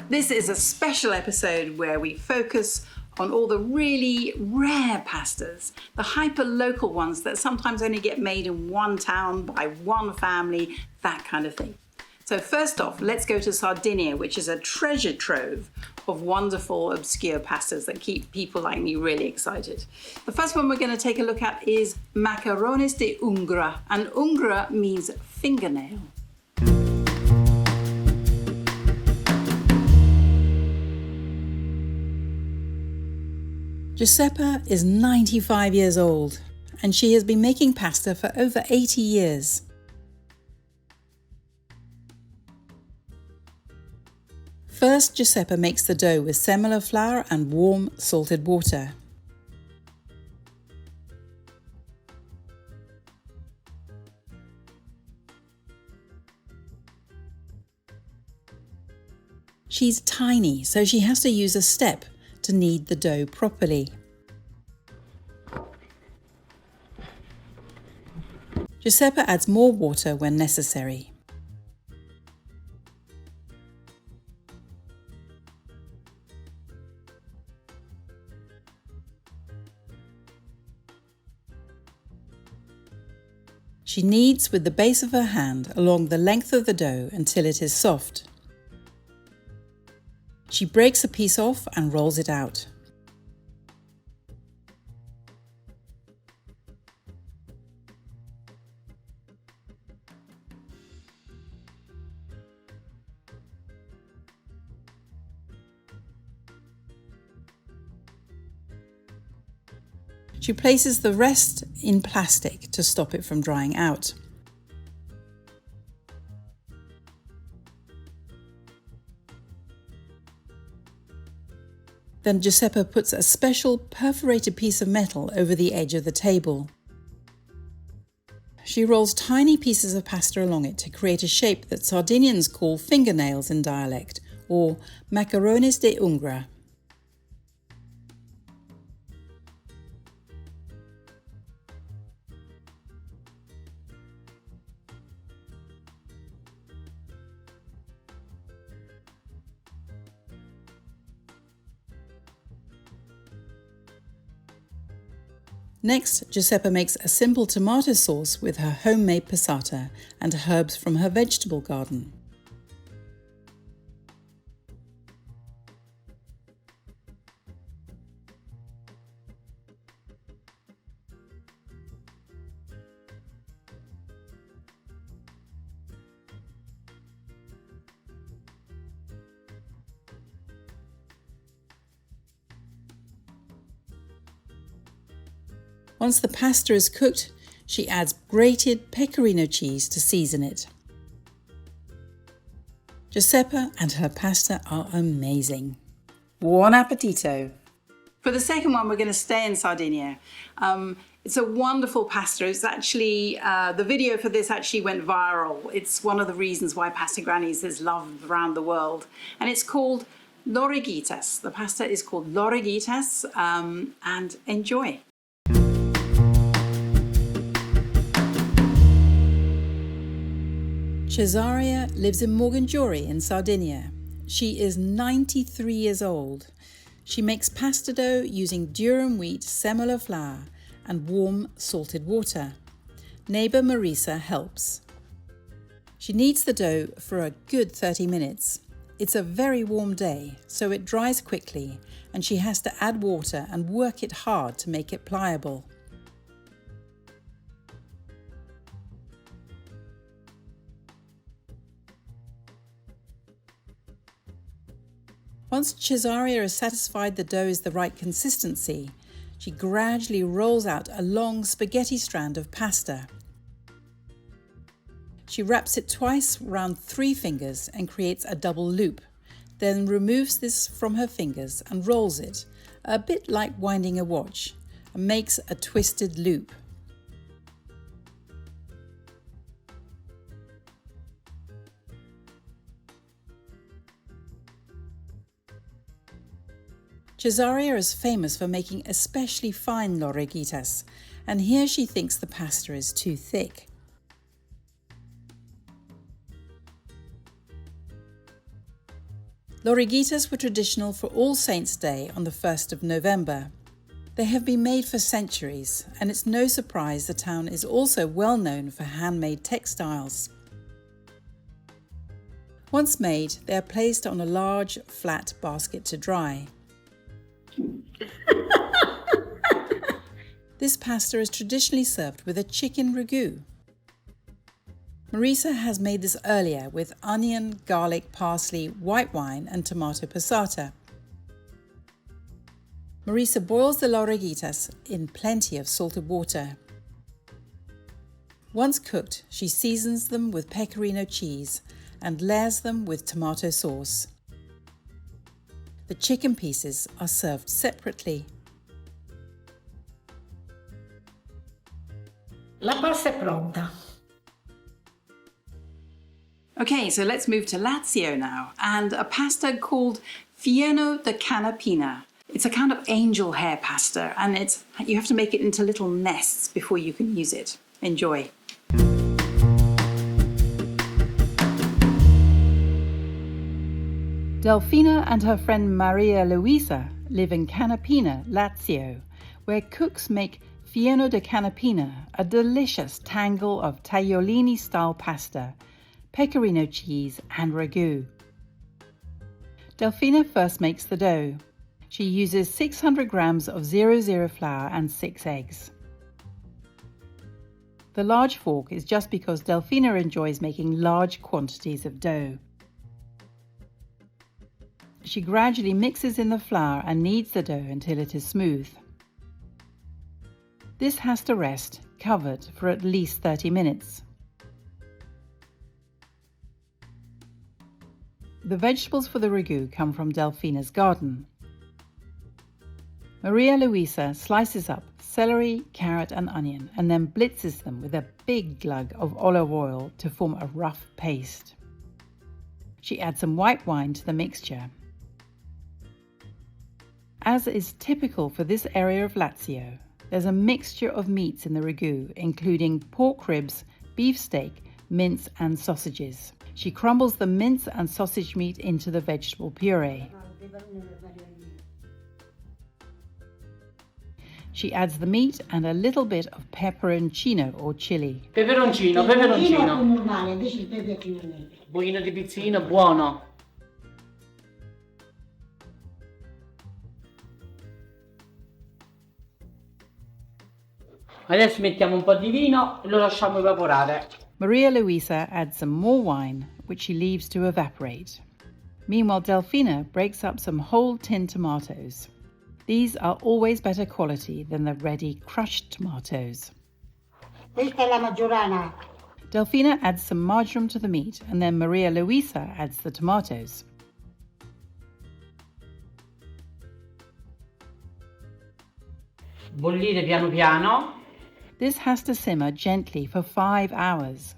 This is a special episode where we focus on all the really rare pastas, the hyper-local ones that sometimes only get made in one town by one family, that kind of thing. So first off, let's go to Sardinia, which is a treasure trove of wonderful, obscure pastas that keep people like me really excited. The first one we're going to take a look at is Maccarones de ungra, and ungra means fingernail. Giuseppa is 95 years old, and she has been making pasta for over 80 years. First, Giuseppa makes the dough with semolina flour and warm salted water. She's tiny, so she has to use a step to knead the dough properly. Giuseppa adds more water when necessary. She kneads with the base of her hand along the length of the dough until it is soft. She breaks a piece off and rolls it out. She places the rest in plastic to stop it from drying out. Then Giuseppa puts a special perforated piece of metal over the edge of the table. She rolls tiny pieces of pasta along it to create a shape that Sardinians call fingernails in dialect, or Maccarones de ungra. Next, Giuseppa makes a simple tomato sauce with her homemade passata and herbs from her vegetable garden. Once the pasta is cooked, she adds grated pecorino cheese to season it. Giuseppa and her pasta are amazing. Buon appetito! For the second one, we're going to stay in Sardinia. It's a wonderful pasta. It's actually, the video for this actually went viral. It's one of the reasons why Pasta Grannies is loved around the world. And it's called Lorighittas. The pasta is called Lorighittas, and enjoy. Cesaria lives in Morgangiuri in Sardinia. She is 93 years old. She makes pasta dough using durum wheat semolina flour and warm salted water. Neighbour Marisa helps. She kneads the dough for a good 30 minutes. It's a very warm day, so it dries quickly, and she has to add water and work it hard to make it pliable. Once Cesaria is satisfied the dough is the right consistency, she gradually rolls out a long spaghetti strand of pasta. She wraps it twice round 3 fingers and creates a double loop, then removes this from her fingers and rolls it, a bit like winding a watch, and makes a twisted loop. Cesaria is famous for making especially fine Lorighittas, and here she thinks the pasta is too thick. Lorighittas were traditional for All Saints' Day on the 1st of November. They have been made for centuries, and it's no surprise the town is also well known for handmade textiles. Once made, they are placed on a large, flat basket to dry. This pasta is traditionally served with a chicken ragu. Marisa has made this earlier with onion, garlic, parsley, white wine and tomato passata. Marisa boils the Lorighittas in plenty of salted water. Once cooked, she seasons them with pecorino cheese and layers them with tomato sauce. The chicken pieces are served separately. La pasta è pronta. Okay, so let's move to Lazio now, and a pasta called Fieno de Canepina. It's a kind of angel hair pasta, and you have to make it into little nests before you can use it. Enjoy. Delfina and her friend Maria Luisa live in Canepina, Lazio, where cooks make Fieno de Canepina, a delicious tangle of tagliolini-style pasta, pecorino cheese and ragu. Delfina first makes the dough. She uses 600 grams of 00 flour and 6 eggs. The large fork is just because Delfina enjoys making large quantities of dough. She gradually mixes in the flour and kneads the dough until it is smooth. This has to rest, covered, for at least 30 minutes. The vegetables for the ragu come from Delfina's garden. Maria Luisa slices up celery, carrot and onion and then blitzes them with a big glug of olive oil to form a rough paste. She adds some white wine to the mixture. As is typical for this area of Lazio, there's a mixture of meats in the ragu, including pork ribs, beef steak, mince and sausages. She crumbles the mince and sausage meat into the vegetable puree. She adds the meat and a little bit of peperoncino or chili. Peperoncino. Buino di pizzino, buono. Adesso mettiamo un po' di vino e lo lasciamo evaporare. Maria Luisa adds some more wine, which she leaves to evaporate. Meanwhile, Delfina breaks up some whole tin tomatoes. These are always better quality than the ready crushed tomatoes. Questa è la maggiorana. Delfina adds some marjoram to the meat and then Maria Luisa adds the tomatoes. Bollire piano piano. This has to simmer gently for 5 hours.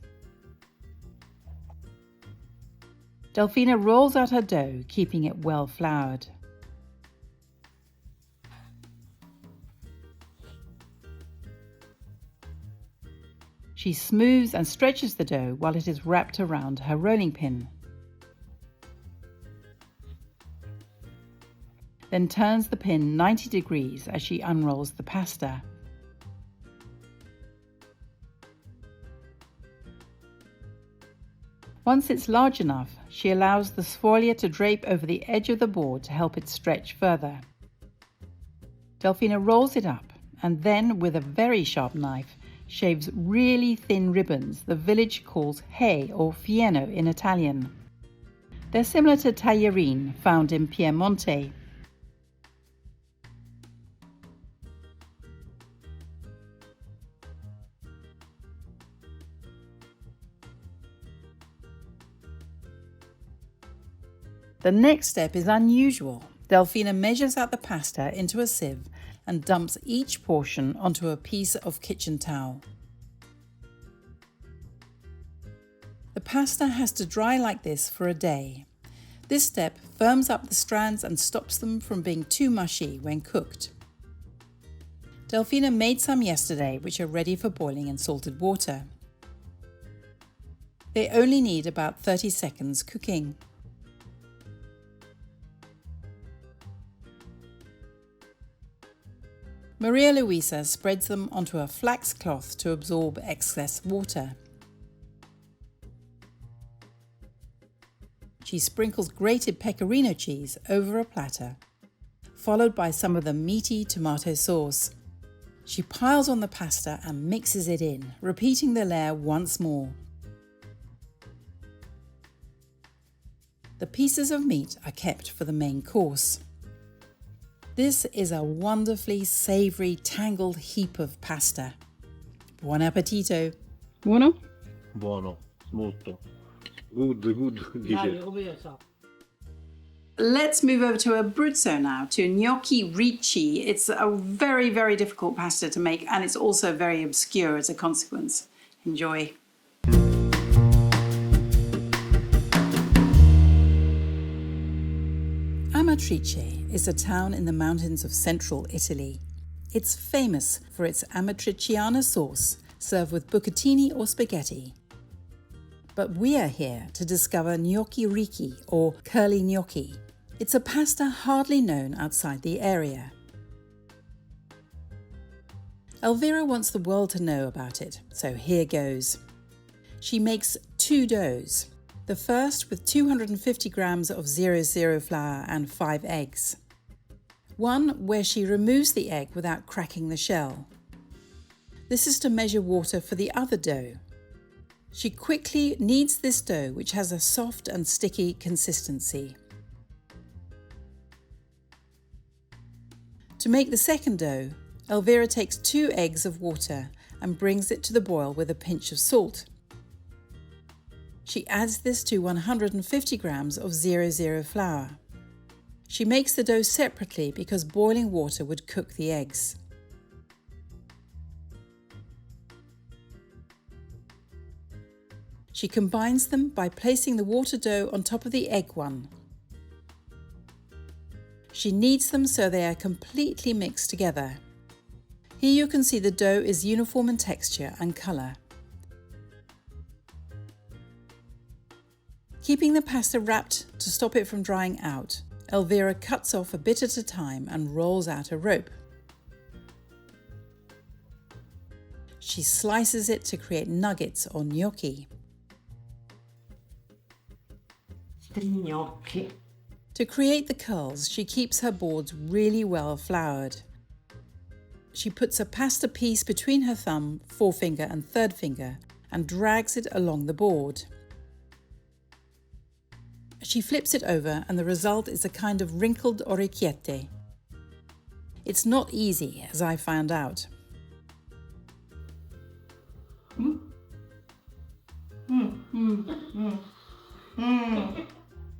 Delfina rolls out her dough, keeping it well floured. She smooths and stretches the dough while it is wrapped around her rolling pin. Then turns the pin 90 degrees as she unrolls the pasta. Once it's large enough, she allows the sfoglia to drape over the edge of the board to help it stretch further. Delfina rolls it up and then, with a very sharp knife, shaves really thin ribbons the village calls hay or fieno in Italian. They're similar to tagliarine found in Piemonte. The next step is unusual. Delfina measures out the pasta into a sieve and dumps each portion onto a piece of kitchen towel. The pasta has to dry like this for a day. This step firms up the strands and stops them from being too mushy when cooked. Delfina made some yesterday which are ready for boiling in salted water. They only need about 30 seconds cooking. Maria Luisa spreads them onto a flax cloth to absorb excess water. She sprinkles grated pecorino cheese over a platter, followed by some of the meaty tomato sauce. She piles on the pasta and mixes it in, repeating the layer once more. The pieces of meat are kept for the main course. This is a wonderfully savoury, tangled heap of pasta. Buon appetito! Buono? Buono, molto. Good, dice. Let's move over to Abruzzo now, to gnocchi ricci. It's a very, very difficult pasta to make, and it's also very obscure as a consequence. Enjoy. Amatrice is a town in the mountains of central Italy. It's famous for its amatriciana sauce, served with bucatini or spaghetti. But we are here to discover gnocchi ricci, or curly gnocchi. It's a pasta hardly known outside the area. Elvira wants the world to know about it, so here goes. She makes 2 doughs. The first with 250 grams of 00 flour and 5 eggs. One where she removes the egg without cracking the shell. This is to measure water for the other dough. She quickly kneads this dough, which has a soft and sticky consistency. To make the second dough, Elvira takes 2 eggs of water and brings it to the boil with a pinch of salt. She adds this to 150 grams of 00 flour. She makes the dough separately because boiling water would cook the eggs. She combines them by placing the water dough on top of the egg one. She kneads them so they are completely mixed together. Here you can see the dough is uniform in texture and colour. Keeping the pasta wrapped to stop it from drying out, Elvira cuts off a bit at a time and rolls out a rope. She slices it to create nuggets or gnocchi. Gnocchi. To create the curls, she keeps her boards really well floured. She puts a pasta piece between her thumb, forefinger and third finger and drags it along the board. She flips it over and the result is a kind of wrinkled orecchiette. It's not easy, as I found out.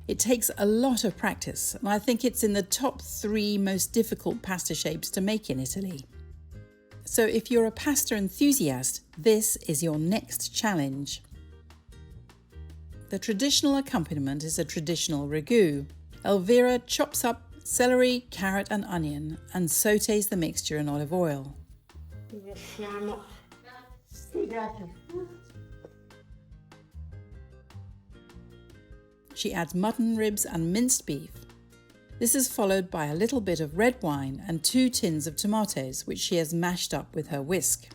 It takes a lot of practice, and I think it's in the top 3 most difficult pasta shapes to make in Italy. So if you're a pasta enthusiast, this is your next challenge. The traditional accompaniment is a traditional ragu. Elvira chops up celery, carrot and onion and sautés the mixture in olive oil. She adds mutton ribs and minced beef. This is followed by a little bit of red wine and 2 tins of tomatoes, which she has mashed up with her whisk.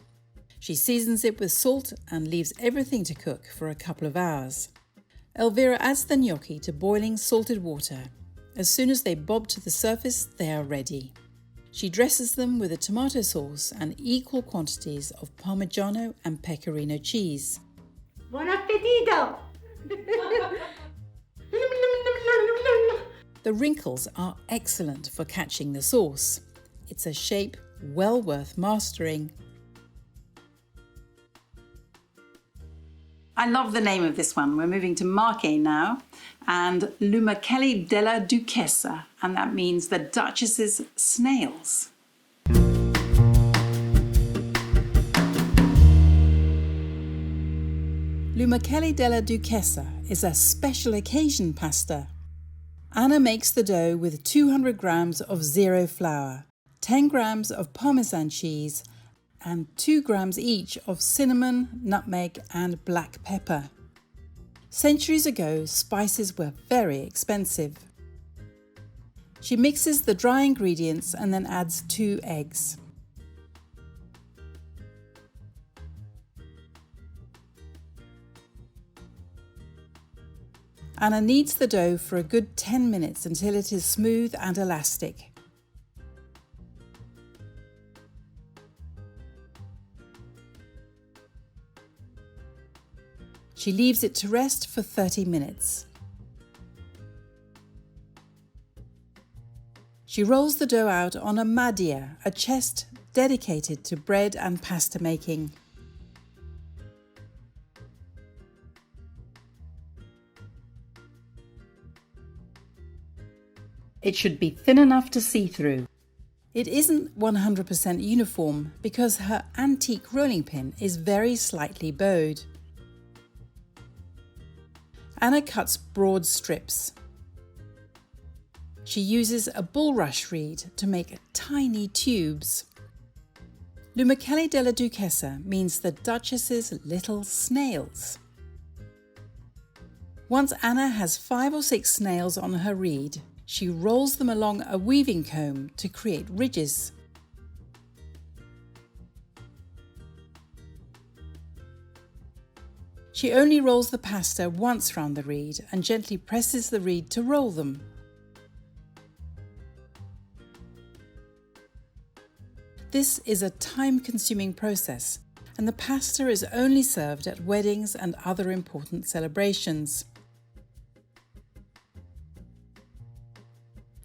She seasons it with salt and leaves everything to cook for a couple of hours. Elvira adds the gnocchi to boiling salted water. As soon as they bob to the surface, they are ready. She dresses them with a tomato sauce and equal quantities of Parmigiano and Pecorino cheese. Buon appetito! The wrinkles are excellent for catching the sauce. It's a shape well worth mastering. I love the name of this one. We're moving to Marche now, and Lumachelle della duchessa, and that means the Duchess's snails. Lumachelle della duchessa is a special occasion pasta. Anna makes the dough with 200 grams of 0 flour, 10 grams of Parmesan cheese, and 2 grams each of cinnamon, nutmeg and black pepper. Centuries ago, spices were very expensive. She mixes the dry ingredients and then adds 2 eggs. Anna kneads the dough for a good 10 minutes until it is smooth and elastic. She leaves it to rest for 30 minutes. She rolls the dough out on a madia, a chest dedicated to bread and pasta making. It should be thin enough to see through. It isn't 100% uniform because her antique rolling pin is very slightly bowed. Anna cuts broad strips. She uses a bulrush reed to make tiny tubes. Lumachelle della duchessa means the duchess's little snails. Once Anna has 5 or 6 snails on her reed, she rolls them along a weaving comb to create ridges. She only rolls the pasta once round the reed and gently presses the reed to roll them. This is a time-consuming process, and the pasta is only served at weddings and other important celebrations.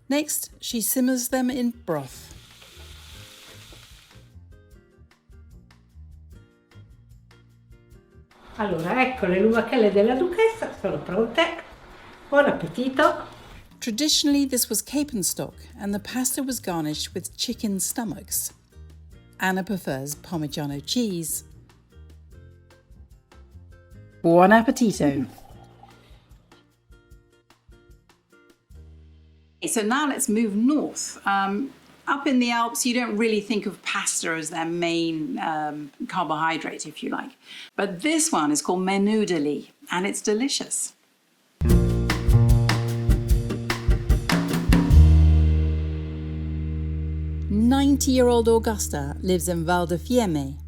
Next, she simmers them in broth. Allora, ecco le lumachelle della duchessa, sono pronte. Buon appetito! Traditionally, this was capon stock, and the pasta was garnished with chicken stomachs. Anna prefers Parmigiano cheese. Buon appetito! So now let's move north. Up in the Alps, you don't really think of pasta as their main carbohydrate, if you like. But this one is called Menudoli, and it's delicious. 90-year-old Augusta lives in Val di Fiemme.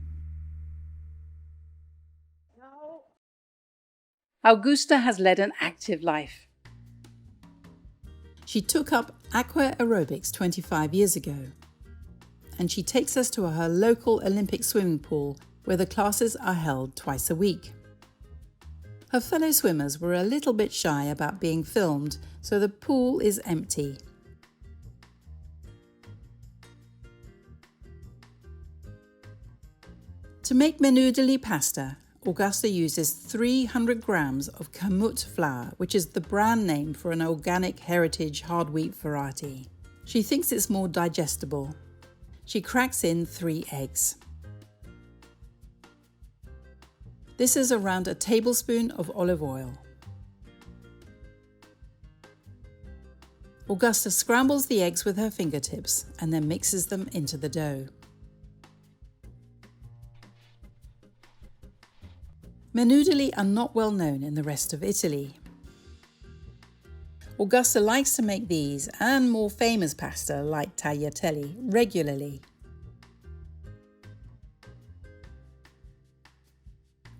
Augusta has led an active life. She took up aqua aerobics 25 years ago, and she takes us to her local Olympic swimming pool where the classes are held twice a week. Her fellow swimmers were a little bit shy about being filmed, so the pool is empty. To make menudoli pasta, Augusta uses 300 grams of kamut flour, which is the brand name for an organic heritage hard wheat variety. She thinks it's more digestible. She cracks in 3 eggs. This is around a tablespoon of olive oil. Augusta scrambles the eggs with her fingertips and then mixes them into the dough. Menudoli are not well known in the rest of Italy. Augusta likes to make these and more famous pasta like tagliatelle regularly.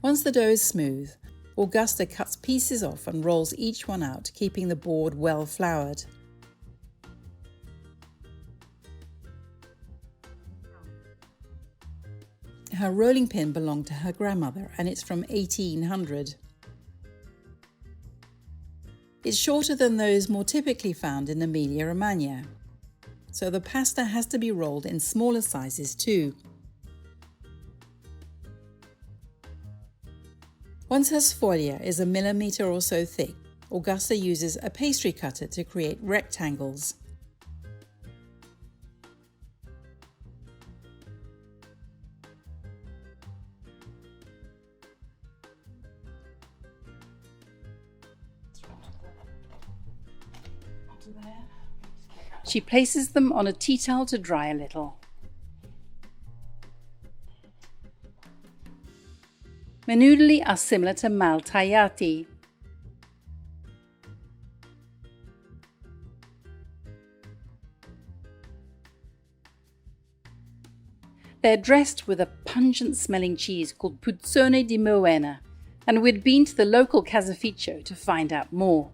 Once the dough is smooth, Augusta cuts pieces off and rolls each one out, keeping the board well floured. Her rolling pin belonged to her grandmother, and it's from 1800. It's shorter than those more typically found in Emilia-Romagna, so the pasta has to be rolled in smaller sizes too. Once her sfoglia is a millimetre or so thick, Augusta uses a pastry cutter to create rectangles. She places them on a tea towel to dry a little. Menudoli are similar to maltagliati. They're dressed with a pungent-smelling cheese called puzzone di Moena, And we'd been to the local caseificio to find out more.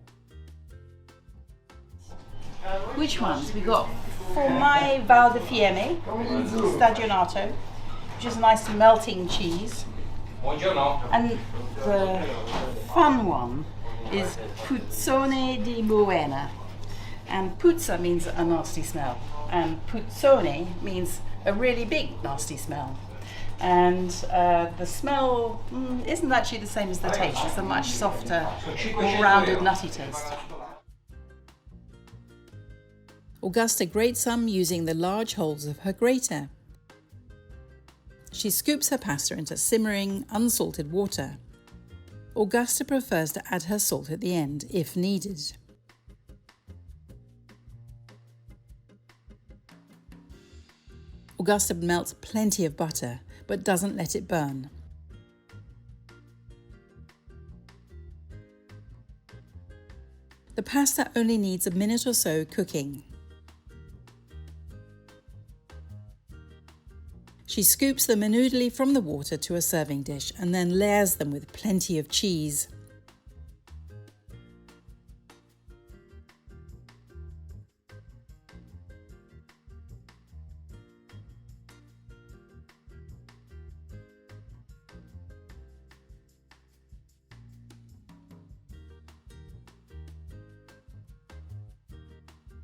Which ones? We got Formai Val di Fiemme, stagionato, which is a nice melting cheese. And the fun one is Puzzone di Buena. And puzza means a nasty smell, and puzzone means a really big nasty smell. And the smell isn't actually the same as the taste. It's a much softer, more rounded, nutty taste. Augusta grates some using the large holes of her grater. She scoops her pasta into simmering, unsalted water. Augusta prefers to add her salt at the end, if needed. Augusta melts plenty of butter, but doesn't let it burn. The pasta only needs a minute or so cooking. She scoops the menudoli from the water to a serving dish and then layers them with plenty of cheese.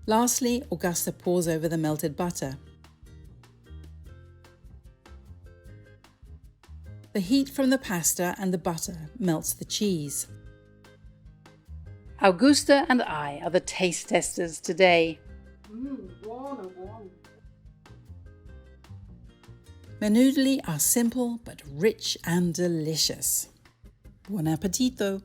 Lastly, Augusta pours over the melted butter. The heat from the pasta and the butter melts the cheese. Augusta and I are the taste testers today. Menudoli are simple but rich and delicious. Buon appetito!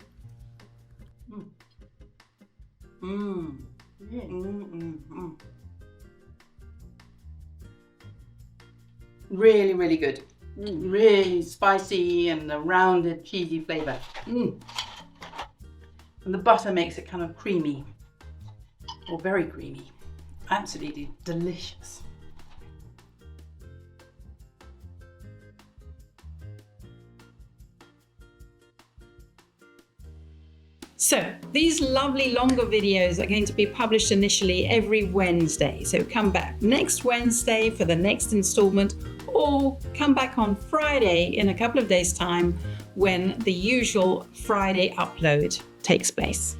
Really, really good. Really spicy and a rounded, cheesy flavour. And the butter makes it kind of creamy, or very creamy. Absolutely delicious. So these lovely longer videos are going to be published initially every Wednesday. So come back next Wednesday for the next installment, or come back on Friday in a couple of days' time when the usual Friday upload takes place.